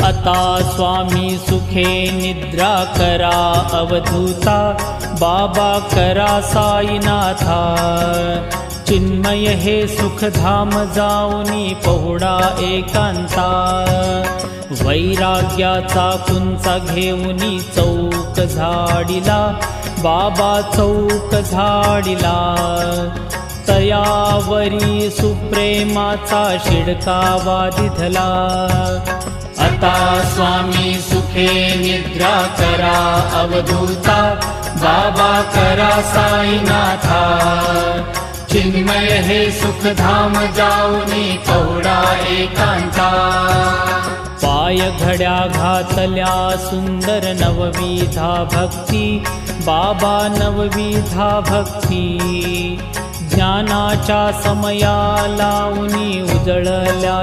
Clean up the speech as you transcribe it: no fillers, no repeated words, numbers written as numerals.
आता स्वामी सुखे निद्रा करा अवधूता, बाबा करा साईनाथा। चिन्मय हे सुखधाम जाऊनी पहुडा एकांता, वैराग्याचा कुंचा घेऊनी चौक झाडिला, बाबा चौक झाडिला। तयावरी सुप्रेमाचा शिडकावा दिधला, आता स्वामी सुखे निद्रा करा अवधूता, बाबा करा साईनाथा। चिन्मय हे सुखधाम जाऊनी पहुडा एकांता, पाय घड्या घातल्या सुंदर नवविधा भक्ती, बाबा नवविधा भक्ती। ज्ञानाच्या समया लावूनी उजळल्या